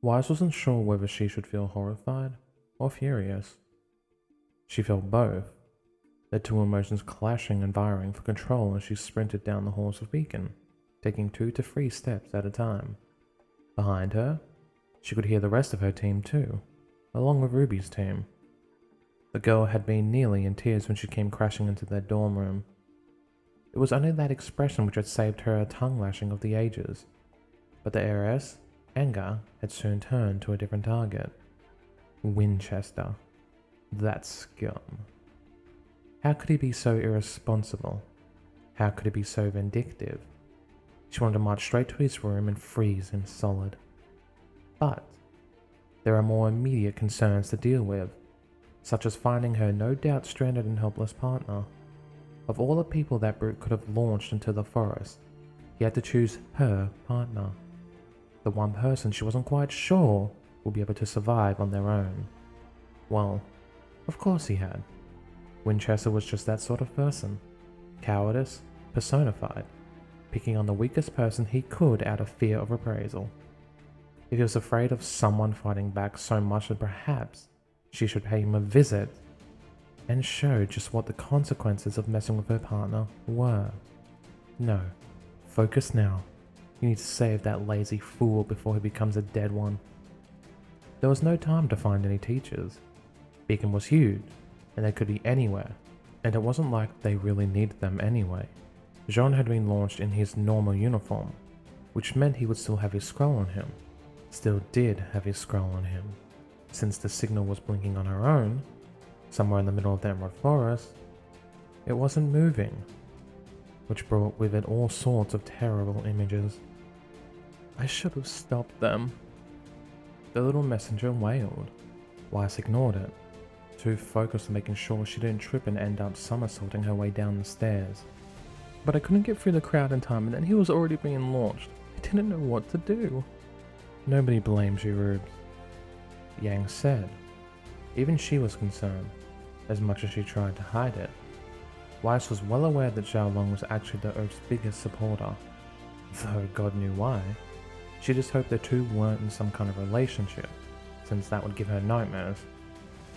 Wise wasn't sure whether she should feel horrified or furious. She felt both, the two emotions clashing and vying for control as she sprinted down the halls of Beacon, taking 2 to 3 steps at a time. Behind her, she could hear the rest of her team too, along with Ruby's team. The girl had been nearly in tears when she came crashing into their dorm room. It was only that expression which had saved her a tongue lashing of the ages, but the heiress' anger had soon turned to a different target. Winchester. That scum. How could he be so irresponsible? How could he be so vindictive? She wanted to march straight to his room and freeze him solid. But there are more immediate concerns to deal with, such as finding her no doubt stranded and helpless partner. Of all the people that brute could have launched into the forest, he had to choose her partner. The one person she wasn't quite sure would be able to survive on their own. Well, of course he had. Winchester was just that sort of person. Cowardice personified, picking on the weakest person he could out of fear of reprisal. If he was afraid of someone fighting back so much that perhaps she should pay him a visit and show just what the consequences of messing with her partner were. No, focus now. You need to save that lazy fool before he becomes a dead one. There was no time to find any teachers. Beacon was huge, and they could be anywhere, and it wasn't like they really needed them anyway. Jaune had been launched in his normal uniform, which meant he would still have his scroll on him. Still did have his scroll on him. Since the signal was blinking on her own, somewhere in the middle of the Emerald Forest, it wasn't moving, which brought with it all sorts of terrible images. I should have stopped them. The little messenger wailed. Weiss ignored it, too focused on making sure she didn't trip and end up somersaulting her way down the stairs. But I couldn't get through the crowd in time, and then he was already being launched. I didn't know what to do. Nobody blames you, Rubes, Yang said. Even she was concerned, as much as she tried to hide it. Weiss was well aware that Xiaolong was actually the Oak's biggest supporter, though God knew why. She just hoped the two weren't in some kind of relationship, since that would give her nightmares.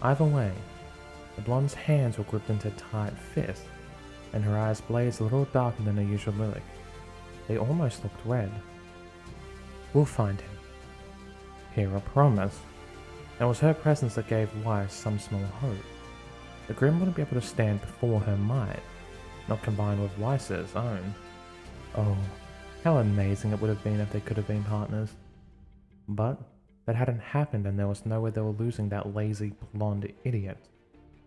Either way, the blonde's hands were gripped into tight fists, and her eyes blazed a little darker than her usual lilac. They almost looked red. We'll find him. Here, a promise. It was her presence that gave Weiss some small hope. The Grim wouldn't be able to stand before her might, not combined with Weiss's own. Oh, how amazing it would have been if they could have been partners. But that hadn't happened, and there was no way they were losing that lazy, blonde idiot.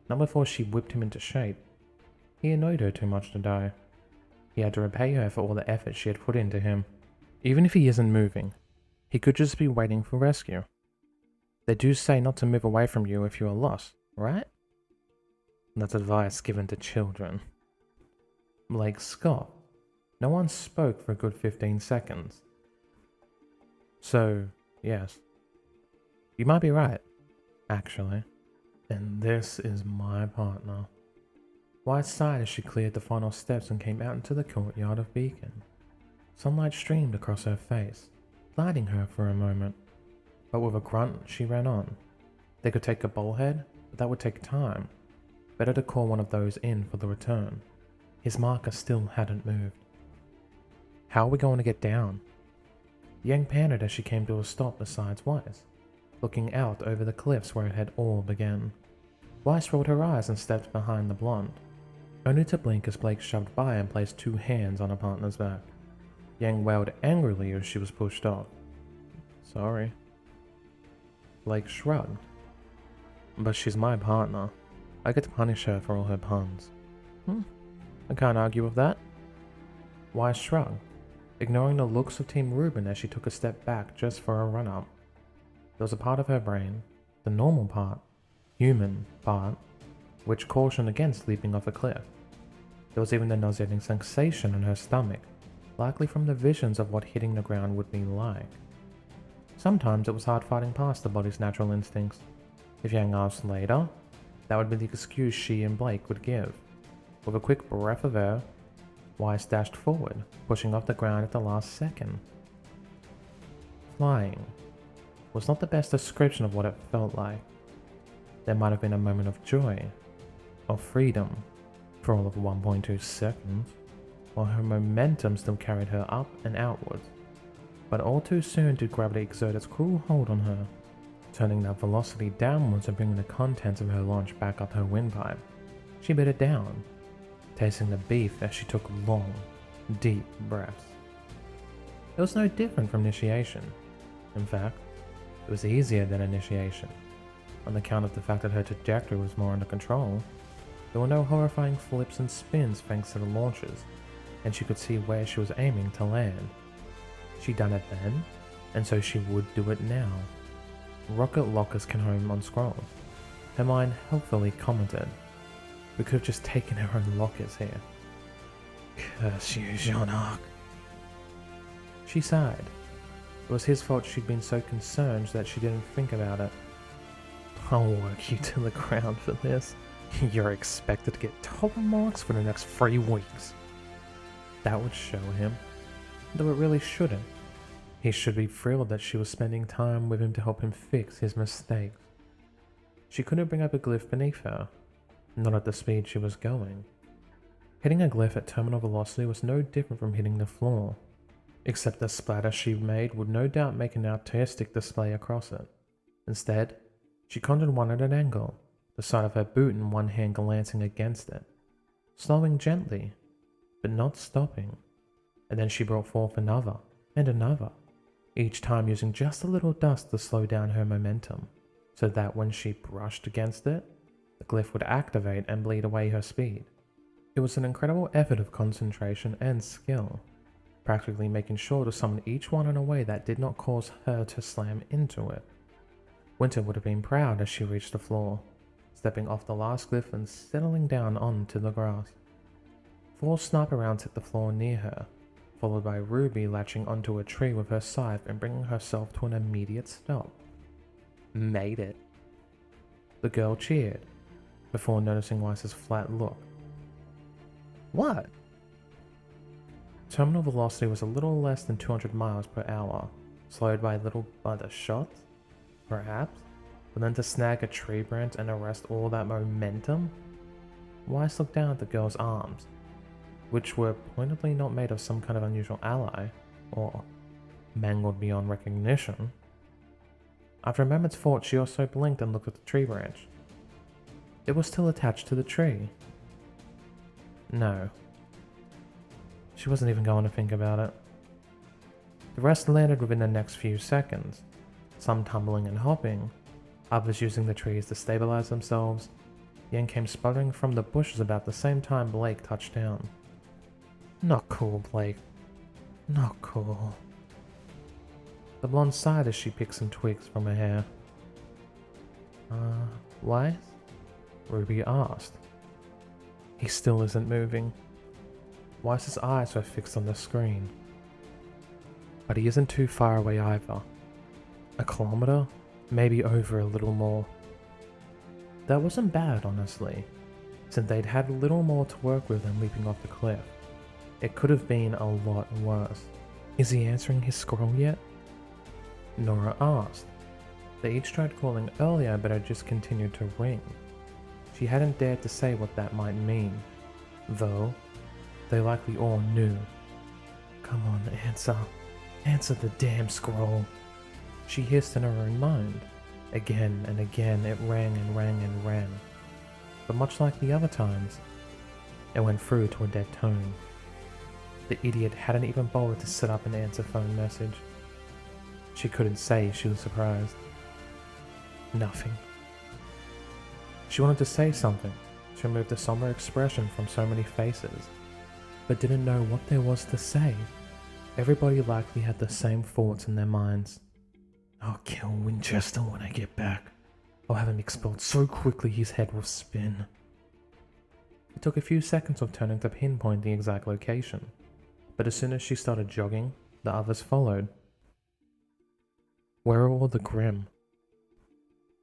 Not before she whipped him into shape. He annoyed her too much to die. He had to repay her for all the effort she had put into him. Even if he isn't moving, he could just be waiting for rescue. They do say not to move away from you if you are lost, right? That's advice given to children. Blake scoffed. No one spoke for a good 15 seconds. So, yes. You might be right, actually. And this is my partner. White sighed as she cleared the final steps and came out into the courtyard of Beacon. Sunlight streamed across her face, blinding her for a moment. But with a grunt, she ran on. They could take a bullhead, but that would take time. Better to call one of those in for the return. His marker still hadn't moved. How are we going to get down? Yang panted as she came to a stop beside Weiss, looking out over the cliffs where it had all begun. Weiss rolled her eyes and stepped behind the blonde, only to blink as Blake shoved by and placed 2 hands on her partner's back. Yang wailed angrily as she was pushed off. Sorry. Blake shrugged. But she's my partner. I get to punish her for all her puns. I can't argue with that. Weiss shrugged, ignoring the looks of Team Ruben as she took a step back just for a run-up. There was a part of her brain, the normal part, human part, which cautioned against leaping off a cliff. There was even a nauseating sensation in her stomach, likely from the visions of what hitting the ground would be like. Sometimes it was hard fighting past the body's natural instincts. If Yang asked later, that would be the excuse she and Blake would give. With a quick breath of air, Weiss dashed forward, pushing off the ground at the last second. Flying. was not the best description of what it felt like. There might have been a moment of joy, of freedom, for all of 1.2 seconds, while her momentum still carried her up and outwards. But all too soon did gravity exert its cruel hold on her, turning that velocity downwards and bringing the contents of her launch back up her windpipe. She bit it down, tasting the beef as she took long, deep breaths. It was no different from initiation. In fact, it was easier than initiation. On account of the fact that her trajectory was more under control, there were no horrifying flips and spins thanks to the launches, and she could see where she was aiming to land. She'd done it then, and so she would do it now. Rocket lockers can home on scrolls. Her mind helpfully commented, "We could have just taken our own lockers here." "Curse you, Jaune." She sighed. It was his fault she'd been so concerned that she didn't think about it. "I'll work you to the ground for this. You're expected to get top marks for the next 3 weeks. That would show him, though it really shouldn't. He should be thrilled that she was spending time with him to help him fix his mistakes. She couldn't bring up a glyph beneath her, not at the speed she was going. Hitting a glyph at terminal velocity was no different from hitting the floor, except the splatter she made would no doubt make an artistic display across it. Instead, she conjured one at an angle, the side of her boot in one hand glancing against it, slowing gently, but not stopping, and then she brought forth another, and another, each time using just a little dust to slow down her momentum, so that when she brushed against it, the glyph would activate and bleed away her speed. It was an incredible effort of concentration and skill, practically making sure to summon each one in a way that did not cause her to slam into it. Winter would have been proud as she reached the floor, stepping off the last glyph and settling down onto the grass. 4 sniper rounds hit the floor near her, followed by Ruby latching onto a tree with her scythe and bringing herself to an immediate stop. "Made it." The girl cheered, before noticing Weiss's flat look. "What?" Terminal velocity was a little less than 200 miles per hour, slowed by the shots, perhaps, but then to snag a tree branch and arrest all that momentum? Weiss looked down at the girl's arms, which were pointedly not made of some kind of unusual ally, or mangled beyond recognition. After a moment's thought, she also blinked and looked at the tree branch. It was still attached to the tree. No. She wasn't even going to think about it. The rest landed within the next few seconds, some tumbling and hopping, others using the trees to stabilize themselves. Yen came sputtering from the bushes about the same time Blake touched down. "Not cool, Blake. Not cool." The blonde sighed as she picked some twigs from her hair. Weiss?" Ruby asked. He still isn't moving. Weiss's eyes were fixed on the screen. But he isn't too far away either. A kilometer? Maybe over a little more. That wasn't bad, honestly, since they'd had little more to work with than leaping off the cliff. It could have been a lot worse. "Is he answering his scroll yet?" Nora asked. They each tried calling earlier, but it just continued to ring. She hadn't dared to say what that might mean, though they likely all knew. "Come on, answer. Answer the damn scroll." She hissed in her own mind. Again and again it rang and rang and rang. But much like the other times, it went through to a dead tone. The idiot hadn't even bothered to set up an answer phone message. She couldn't say she was surprised. Nothing. She wanted to say something, to remove the somber expression from so many faces, but didn't know what there was to say. Everybody likely had the same thoughts in their minds. "I'll kill Winchester when I get back. I'll have him explode so quickly his head will spin." It took a few seconds of turning to pinpoint the exact location, but as soon as she started jogging, the others followed. "Where are all the Grimm?"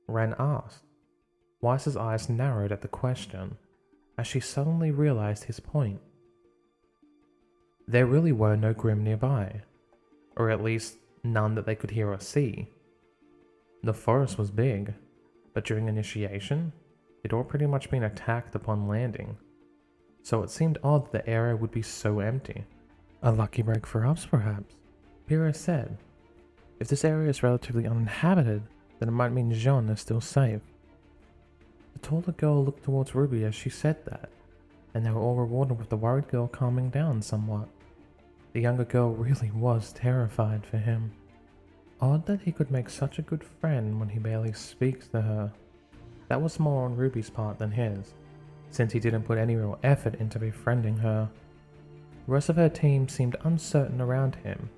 Ran asked. Weiss's eyes narrowed at the question, as she suddenly realized his point. There really were no Grimm nearby, or at least none that they could hear or see. The forest was big, but during initiation, it'd all pretty much been attacked upon landing, so it seemed odd the area would be so empty. A lucky break for us, perhaps, Pyrrha said. If this area is relatively uninhabited, then it might mean Jaune is still safe. The taller girl looked towards Ruby as she said that, and they were all rewarded with the worried girl calming down somewhat. The younger girl really was terrified for him. Odd that he could make such a good friend when he barely speaks to her. That was more on Ruby's part than his, since he didn't put any real effort into befriending her. The rest of her team seemed uncertain around him,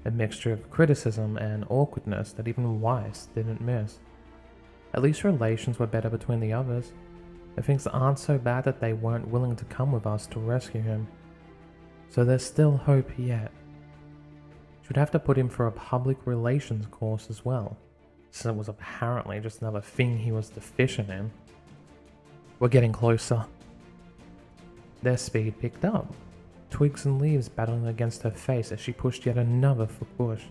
a mixture of criticism and awkwardness that even Weiss didn't miss. At least relations were better between the others, and things aren't so bad that they weren't willing to come with us to rescue him. So there's still hope yet. She'd have to put him for a public relations course as well, since it was apparently just another thing he was deficient in. We're getting closer. Their speed picked up, twigs and leaves battling against her face as she pushed yet another foot push.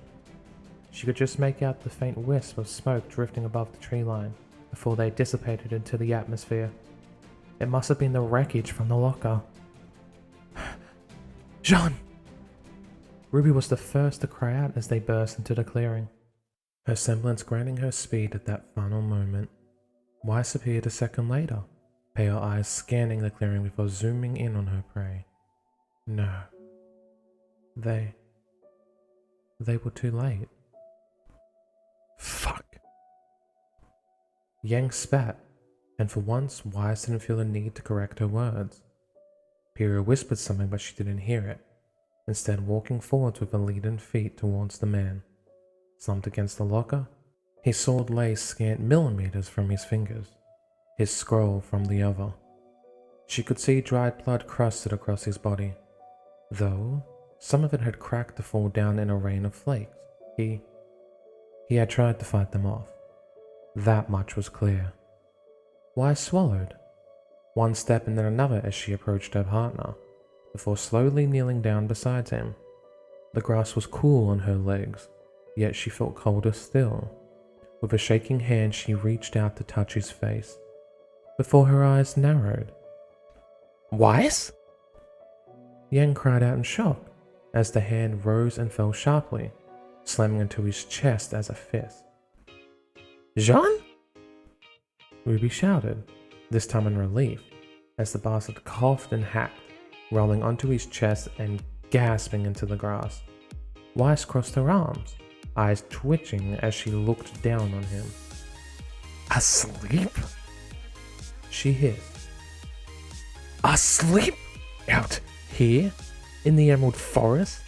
She could just make out the faint wisp of smoke drifting above the tree line before they dissipated into the atmosphere. It must have been the wreckage from the locker. Jaune! Ruby was the first to cry out as they burst into the clearing, her semblance granting her speed at that final moment. Weiss appeared a second later, pale eyes scanning the clearing before zooming in on her prey. No. They were too late. Fuck. Yang spat, and for once Weiss didn't feel the need to correct her words. Pyrrha whispered something, but she didn't hear it, instead walking forwards with her leaden feet towards the man. Slumped against the locker, his sword lay scant millimeters from his fingers, his scroll from the other. She could see dried blood crusted across his body, though some of it had cracked to fall down in a rain of flakes. He had tried to fight them off. That much was clear. Weiss swallowed, one step and then another as she approached her partner, before slowly kneeling down beside him. The grass was cool on her legs, yet she felt colder still. With a shaking hand, she reached out to touch his face, before her eyes narrowed. Weiss? Yang cried out in shock, as the hand rose and fell sharply, slamming into his chest as a fist. Jaune? Ruby shouted, this time in relief, as the bastard coughed and hacked, rolling onto his chest and gasping into the grass. Weiss crossed her arms, eyes twitching as she looked down on him. Asleep? She hissed. Asleep? Out here? In the Emerald Forest?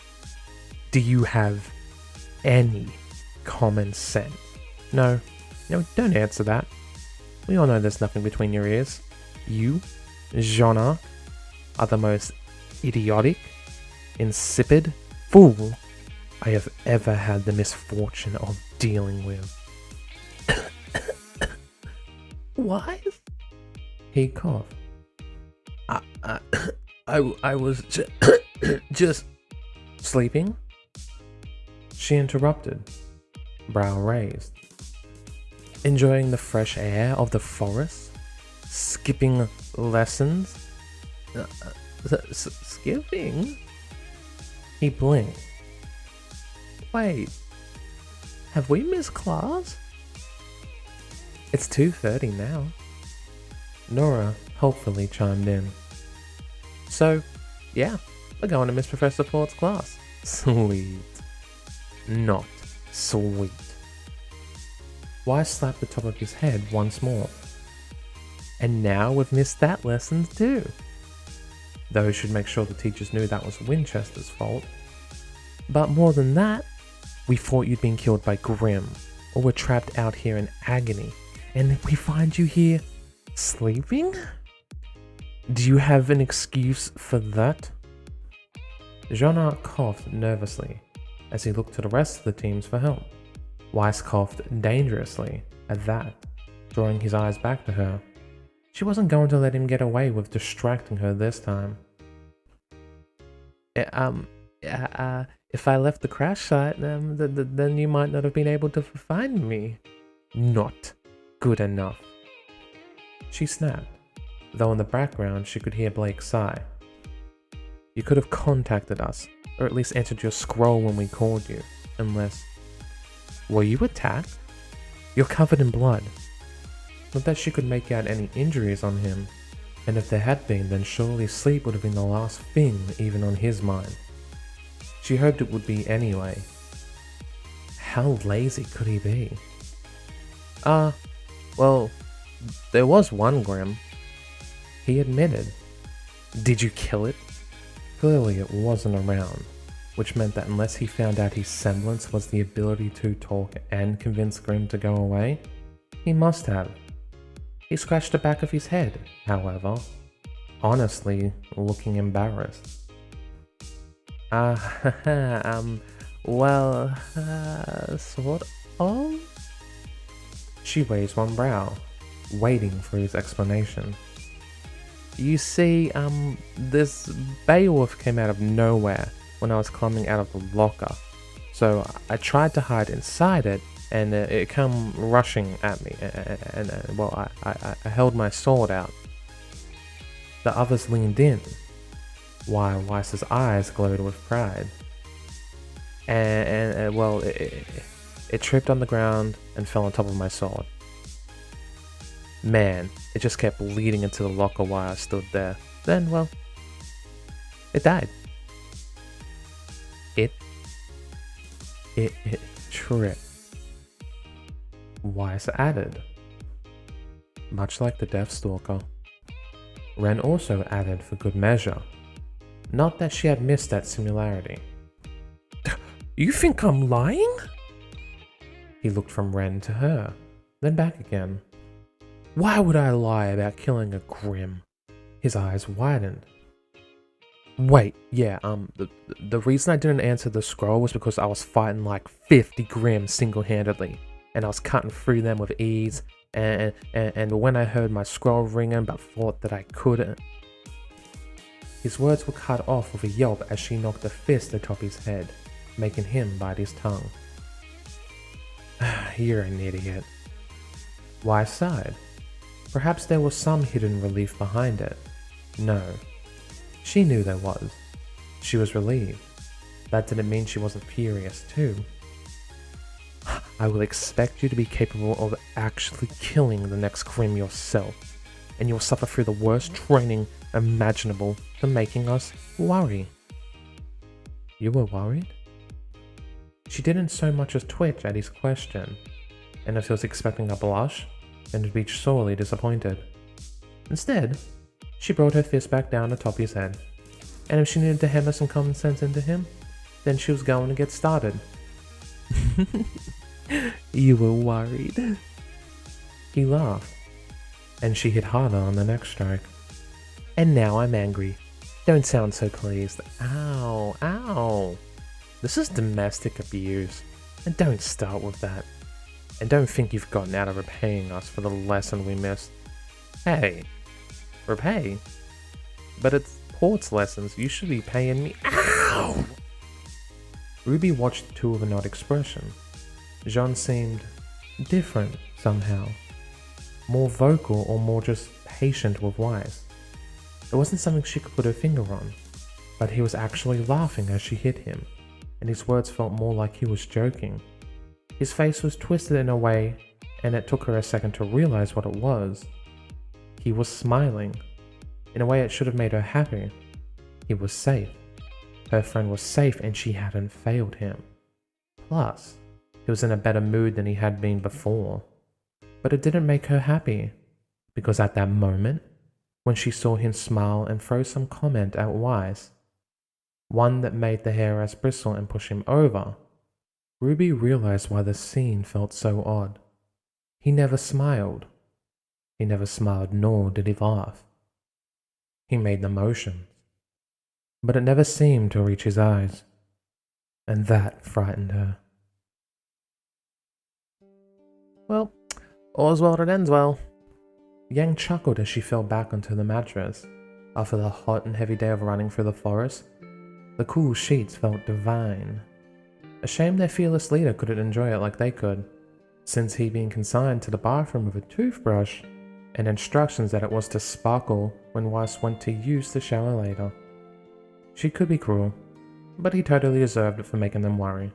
Do you have any common sense? No, don't answer that. We all know there's nothing between your ears. You, Jaune, are the most idiotic, insipid fool I have ever had the misfortune of dealing with. Why? He coughed. I was just sleeping? She interrupted, brow raised. Enjoying the fresh air of the forest? Skipping lessons? Skipping? He blinked. Wait, have we missed class? It's 2:30 now. Nora hopefully chimed in. So, yeah, we're going to Miss Professor Ford's class. Sweet. Not sweet. Weiss slapped the top of his head once more. And now we've missed that lesson too. Those should make sure the teachers knew that was Winchester's fault. But more than that, we thought you'd been killed by Grimm, or were trapped out here in agony, and we find you here sleeping? Do you have an excuse for that? Jaune coughed nervously as he looked to the rest of the teams for help. Weiss coughed dangerously at that, drawing his eyes back to her. She wasn't going to let him get away with distracting her this time. If I left the crash site, then you might not have been able to find me. Not good enough. She snapped, though in the background she could hear Blake sigh. You could have contacted us, or at least answered your scroll when we called you, unless... Were you attacked? You're covered in blood. Not that she could make out any injuries on him, and if there had been, then surely sleep would have been the last thing even on his mind. She hoped it would be anyway. How lazy could he be? Well, there was one Grim. He admitted. Did you kill it? Clearly it wasn't around, which meant that unless he found out his semblance was the ability to talk and convince Grim to go away, he must have. He scratched the back of his head, however, honestly looking embarrassed. Well, sort of? She raised one brow, waiting for his explanation. You see, this Beowulf came out of nowhere when I was climbing out of the locker. So I tried to hide inside it, and it came rushing at me, and I held my sword out. The others leaned in, while Weiss's eyes glowed with pride. It tripped on the ground and fell on top of my sword. Man, it just kept leading into the locker while I stood there. Then, well, it died. It tripped. Weiss added. Much like the Deathstalker. Ren also added for good measure. Not that she had missed that similarity. You think I'm lying? He looked from Ren to her, then back again. Why would I lie about killing a Grim? His eyes widened. Wait, yeah, the reason I didn't answer the scroll was because I was fighting like 50 Grim single-handedly, and I was cutting through them with ease, and when I heard my scroll ringing but thought that I couldn't... His words were cut off with a yelp as she knocked a fist atop his head, making him bite his tongue. You're an idiot. Weiss sighed. Perhaps there was some hidden relief behind it. No. She knew there was. She was relieved. That didn't mean she wasn't furious too. I will expect you to be capable of actually killing the next Grim yourself, and you'll suffer through the worst training imaginable for making us worry. You were worried? She didn't so much as twitch at his question, and if he was expecting a blush, then would be sorely disappointed. Instead, she brought her fist back down atop his head, and if she needed to hammer some common sense into him, then she was going to get started. You were worried? He laughed, and she hit harder on the next strike. And now I'm angry. Don't sound so pleased. Ow, ow. This is domestic abuse, and don't start with that. And don't think you've gotten out of repaying us for the lesson we missed. Hey, repay? But it's Port's lessons, you should be paying me. Ow! Ruby watched the two with an odd expression. Jaune seemed different somehow. More vocal or more just patient with Weiss. It wasn't something she could put her finger on, but he was actually laughing as she hit him, and his words felt more like he was joking. His face was twisted in a way, and it took her a second to realize what it was. He was smiling. In a way it should have made her happy. He was safe. Her friend was safe and she hadn't failed him. Plus, he was in a better mood than he had been before. But it didn't make her happy, because at that moment, when she saw him smile and throw some comment at Weiss, one that made the hair as bristle and push him over, Ruby realized why the scene felt so odd. He never smiled. He never smiled, nor did he laugh. He made the motions, but it never seemed to reach his eyes, and that frightened her. Well, all's well that ends well. Yang chuckled as she fell back onto the mattress. After the hot and heavy day of running through the forest, the cool sheets felt divine. A shame their fearless leader couldn't enjoy it like they could. since he'd been consigned to the bathroom with a toothbrush and instructions that it was to sparkle when Weiss went to use the shower later. She could be cruel, but he totally deserved it for making them worry.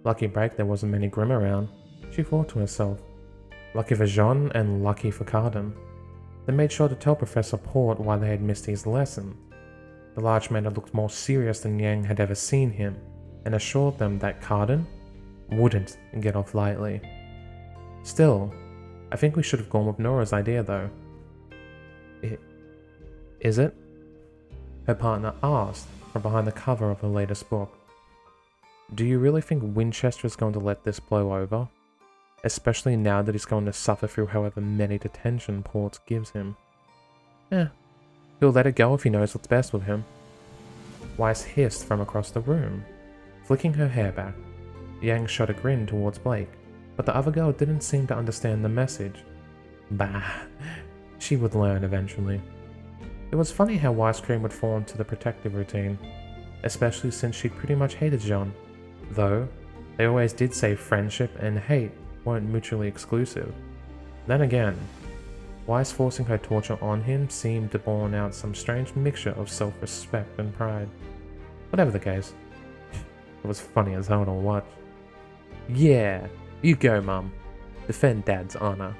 Lucky break there wasn't many Grimm around, she thought to herself. Lucky for Jaune and lucky for Cardin. They made sure to tell Professor Port why they had missed his lesson. The large man had looked more serious than Yang had ever seen him, and assured them that Cardin wouldn't get off lightly. Still, I think we should have gone with Nora's idea though. Is it? Her partner asked from behind the cover of her latest book. Do you really think Winchester is going to let this blow over? Especially now that he's going to suffer through however many detention Ports gives him. He'll let it go if he knows what's best with him. Weiss hissed from across the room, flicking her hair back. Yang shot a grin towards Blake, but the other girl didn't seem to understand the message. Bah, she would learn eventually. It was funny how Weiss Cream would fall into the protective routine, especially since she'd pretty much hated Jaune, though they always did say friendship and hate weren't mutually exclusive. Then again, Weiss forcing her torture on him seemed to borne out some strange mixture of self-respect and pride. Whatever the case, it was funny as hell to watch. Yeah, you go, Mum. Defend Dad's honor.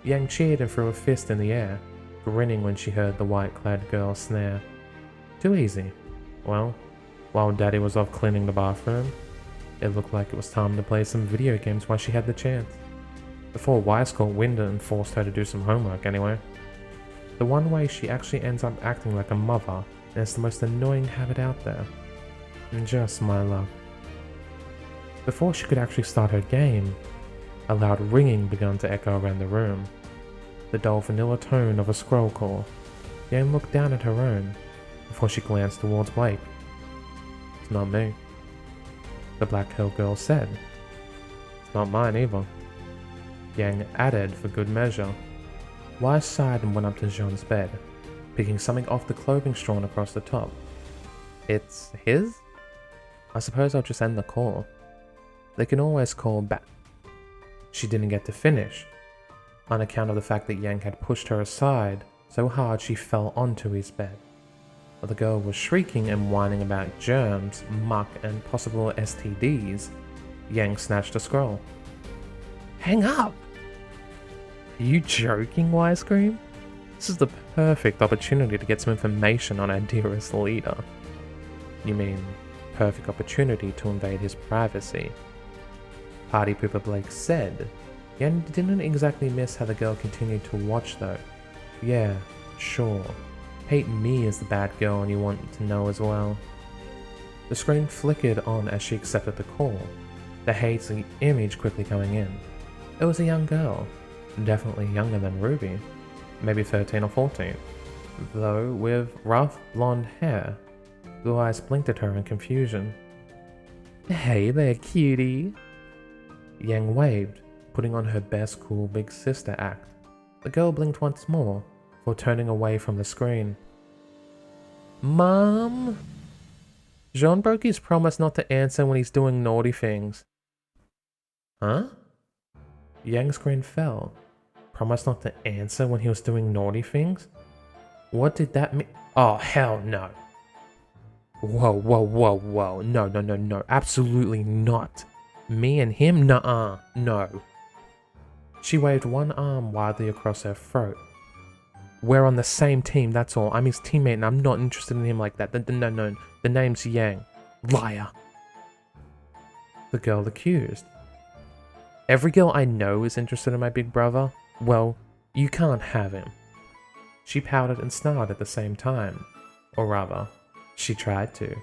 Yang cheered and threw a fist in the air, grinning when she heard the white-clad girl snare. Too easy. Well, while Daddy was off cleaning the bathroom, it looked like it was time to play some video games while she had the chance. Before Weiss caught wind and forced her to do some homework anyway. The one way she actually ends up acting like a mother, and it's the most annoying habit out there. And just my luck. Before she could actually start her game, a loud ringing began to echo around the room. The dull vanilla tone of a scroll call. Yang looked down at her own, before she glanced towards Blake. It's not me, the black-haired girl said. It's not mine either. Yang added for good measure. Weiss sighed and went up to Jaune's bed, picking something off the clothing strawn across the top. It's his? I suppose I'll just end the call. They can always call back. She didn't get to finish, on account of the fact that Yang had pushed her aside so hard she fell onto his bed. While the girl was shrieking and whining about germs, muck, and possible STDs, Yang snatched a scroll. Hang up! Are you joking, Weiss Cream? This is the perfect opportunity to get some information on our dearest leader. You mean, perfect opportunity to invade his privacy? Party Pooper Blake said. Yang didn't exactly miss how the girl continued to watch though. Yeah, sure. Hate me as the bad girl and you want to know as well. The screen flickered on as she accepted the call, the hazy image quickly coming in. It was a young girl, definitely younger than Ruby, maybe 13 or 14, though with rough blonde hair. Blue eyes blinked at her in confusion. Hey there, cutie. Yang waved, putting on her best cool big sister act. The girl blinked once more, before turning away from the screen. Mom? Jaune broke his promise not to answer when he's doing naughty things. Huh? Yang's screen fell. Promised not to answer when he was doing naughty things? What did that mean? Oh, hell no. Whoa. No. Absolutely not. Me and him? Nuh-uh. No. She waved one arm widely across her throat. We're on the same team, that's all. I'm his teammate and I'm not interested in him like that. No. The name's Yang. Liar. The girl accused. Every girl I know is interested in my big brother. Well, you can't have him. She pouted and snarled at the same time. Or rather, she tried to.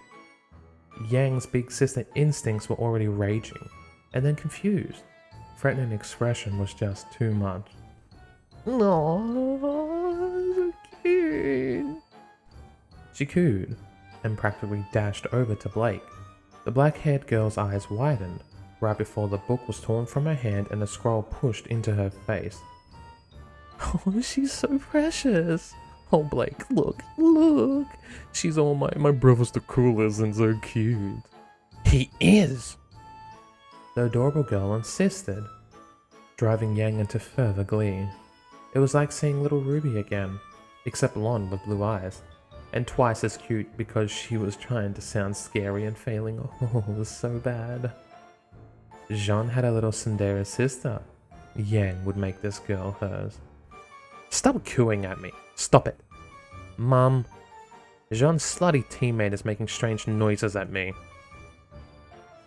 Yang's big sister instincts were already raging, and then confused. Threatening expression was just too much. No, so cute. She cooed, and practically dashed over to Blake. The black-haired girl's eyes widened, right before the book was torn from her hand and the scroll pushed into her face. Oh, she's so precious. Oh, Blake, look. She's all my brother's the coolest and so cute. He is. The adorable girl insisted, driving Yang into further glee. It was like seeing little Ruby again, except blonde with blue eyes, and twice as cute because she was trying to sound scary and failing so bad. Jaune had a little tsundere sister. Yang would make this girl hers. Stop cooing at me. Stop it. Mum, Jaune's slutty teammate is making strange noises at me.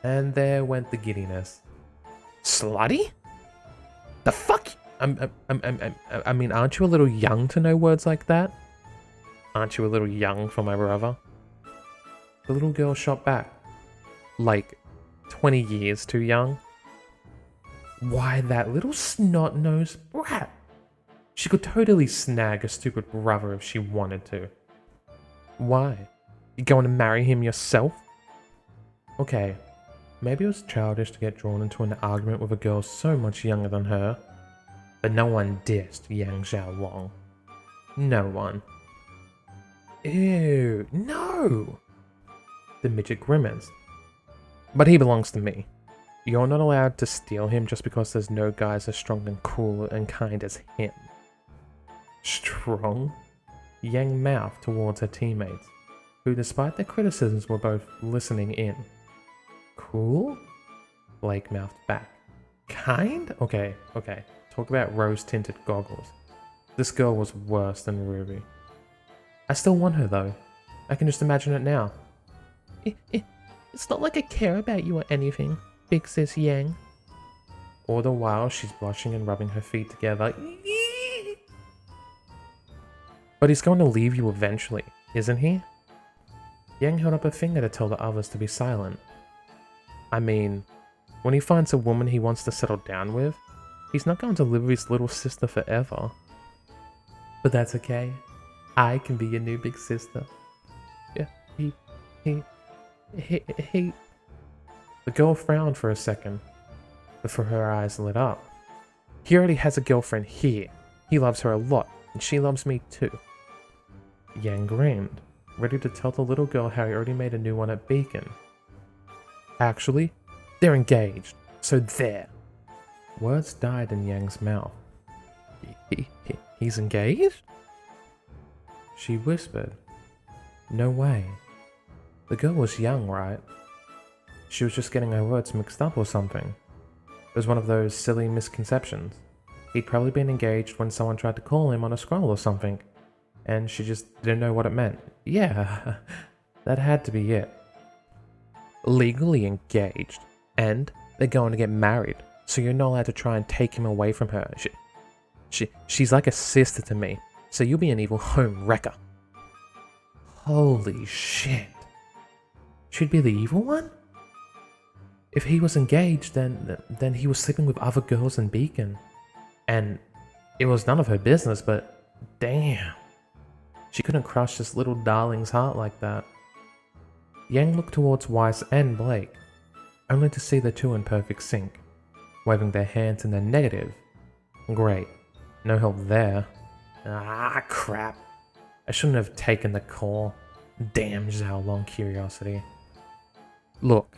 And there went the giddiness. Slutty? The fuck? I mean, aren't you a little young to know words like that? Aren't you a little young for my brother? The little girl shot back. Like, 20 years too young? Why, that little snot-nosed brat. She could totally snag a stupid brother if she wanted to. Why? You going to marry him yourself? Okay, maybe it was childish to get drawn into an argument with a girl so much younger than her, but no one dissed Yang Xiaolong. No one. Ew, no! The midget grimaced. But he belongs to me. You're not allowed to steal him just because there's no guys as strong and cool and kind as him. Strong? Yang mouthed towards her teammates, who despite their criticisms were both listening in. Cool? Blake mouthed back. Kind? Okay. Talk about rose-tinted goggles. This girl was worse than Ruby. I still want her though. I can just imagine it now. It's not like I care about you or anything, big sis Yang. All the while she's blushing and rubbing her feet together. But he's going to leave you eventually, isn't he? Yang held up a finger to tell the others to be silent. I mean, when he finds a woman he wants to settle down with, he's not going to live with his little sister forever. But that's okay. I can be your new big sister. Yeah, he... The girl frowned for a second, before her eyes lit up. He already has a girlfriend here. He loves her a lot, and she loves me too. Yang grinned, ready to tell the little girl how he already made a new one at Beacon. Actually, they're engaged, so there. Words died in Yang's mouth. He's engaged? She whispered. No way. The girl was young, right? She was just getting her words mixed up or something. It was one of those silly misconceptions. He'd probably been engaged when someone tried to call him on a scroll or something, and she just didn't know what it meant. Yeah, that had to be it. Legally engaged, and they're going to get married, so you're not allowed to try and take him away from her. She's like a sister to me, so you'll be an evil home wrecker. Holy shit. She'd be the evil one? If he was engaged, then he was sleeping with other girls in Beacon. And it was none of her business, but damn. She couldn't crush this little darling's heart like that. Yang looked towards Weiss and Blake, only to see the two in perfect sync, waving their hands in the negative. Great. No help there. Ah, crap. I shouldn't have taken the call. Damn Xiaolong curiosity. Look,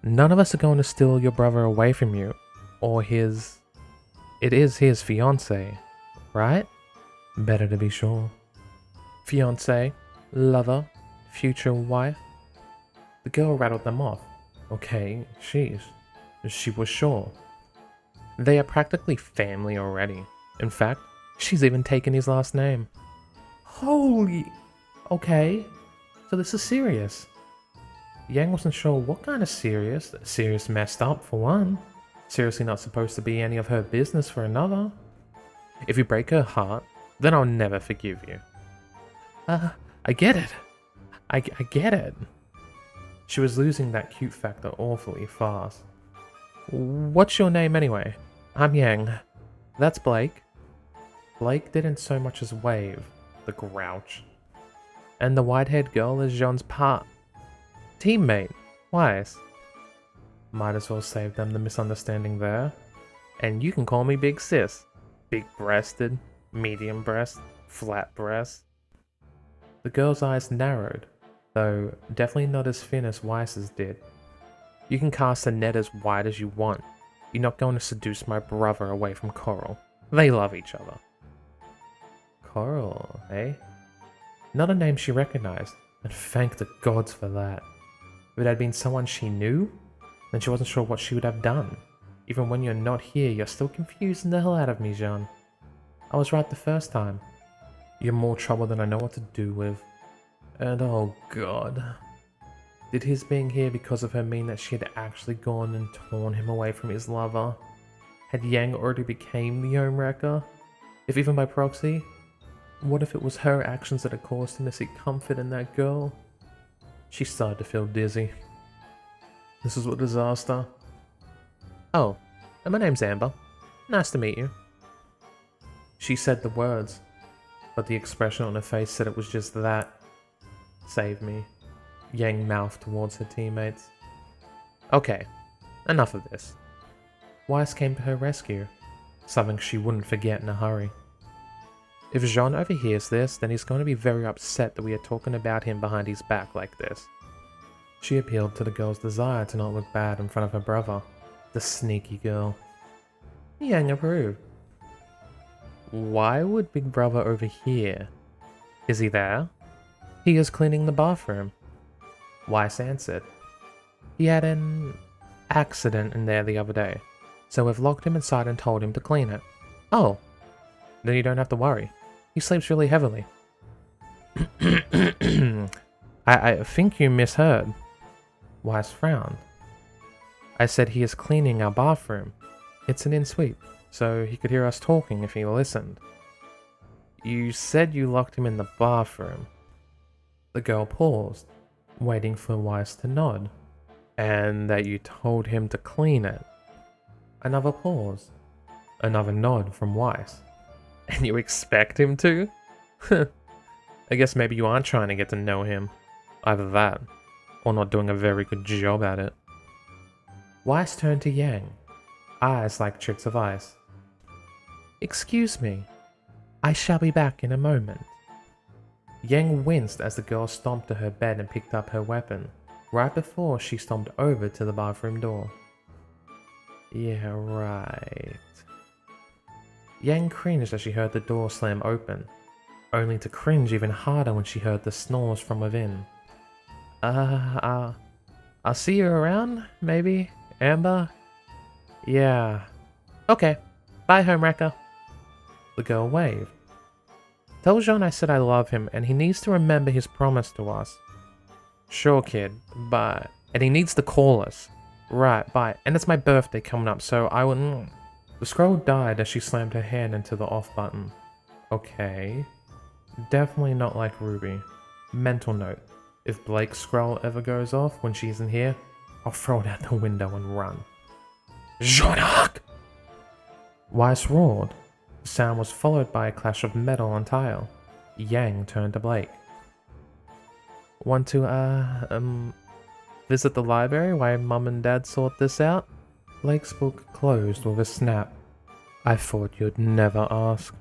none of us are going to steal your brother away from you, or his... It is his fiancée, right? Better to be sure. Fiancé, lover, future wife. The girl rattled them off. Okay, she was sure. They are practically family already. In fact, she's even taken his last name. Holy... Okay, so this is serious. Yang wasn't sure what kind of serious. Serious messed up for one. Seriously not supposed to be any of her business for another. If you break her heart, then I'll never forgive you. I get it. I get it. She was losing that cute factor awfully fast. What's your name anyway? I'm Yang. That's Blake. Blake didn't so much as wave, the grouch. And the white-haired girl is Jaune's teammate, Weiss. Might as well save them the misunderstanding there. And you can call me Big Sis. Big-breasted, medium breast, flat breast. The girl's eyes narrowed, though definitely not as thin as Weiss's did. You can cast a net as wide as you want. You're not going to seduce my brother away from Coral. They love each other. Coral, eh? Not a name she recognized, and thank the gods for that. If it had been someone she knew, then she wasn't sure what she would have done. Even when you're not here, you're still confusing the hell out of me, Jaune. I was right the first time. You're more trouble than I know what to do with. And oh god. Did his being here because of her mean that she had actually gone and torn him away from his lover? Had Yang already became the homewrecker? If even by proxy? What if it was her actions that had caused him to seek comfort in that girl? She started to feel dizzy. This is a disaster. Oh, and my name's Amber. Nice to meet you. She said the words, but the expression on her face said it was just that. Save me. Yang mouthed towards her teammates. Okay, enough of this. Weiss came to her rescue, something she wouldn't forget in a hurry. If Jaune overhears this, then he's going to be very upset that we are talking about him behind his back like this. She appealed to the girl's desire to not look bad in front of her brother. The sneaky girl. Yang approved. Why would Big Brother overhear? Is he there? He is cleaning the bathroom. Weiss answered. He had an accident in there the other day, so we've locked him inside and told him to clean it. Oh, then you don't have to worry. He sleeps really heavily. I think you misheard. Weiss frowned. I said he is cleaning our bathroom. It's an in-suite, so he could hear us talking if he listened. You said you locked him in the bathroom. The girl paused, waiting for Weiss to nod. And that you told him to clean it. Another pause. Another nod from Weiss. And you expect him to? I guess maybe you aren't trying to get to know him. Either that, or not doing a very good job at it. Weiss turned to Yang, eyes like chicks of ice. Excuse me. I shall be back in a moment. Yang winced as the girl stomped to her bed and picked up her weapon, right before she stomped over to the bathroom door. Yeah, right. Yang cringed as she heard the door slam open, only to cringe even harder when she heard the snores from within. I'll see you around, maybe, Amber? Yeah. Okay, bye, homewrecker. The girl waved. Tell Jaune I said I love him, and he needs to remember his promise to us. Sure, kid, bye. And he needs to call us. Right, bye. And it's my birthday coming up, so I wouldn't... The scroll died as she slammed her hand into the off button. Okay. Definitely not like Ruby. Mental note. If Blake's scroll ever goes off when she's in here, I'll throw it out the window and run. Jaune! Weiss roared. The sound was followed by a clash of metal on tile. Yang turned to Blake. Want to, visit the library while Mum and Dad sort this out? Blake's book closed with a snap. I thought you'd never ask.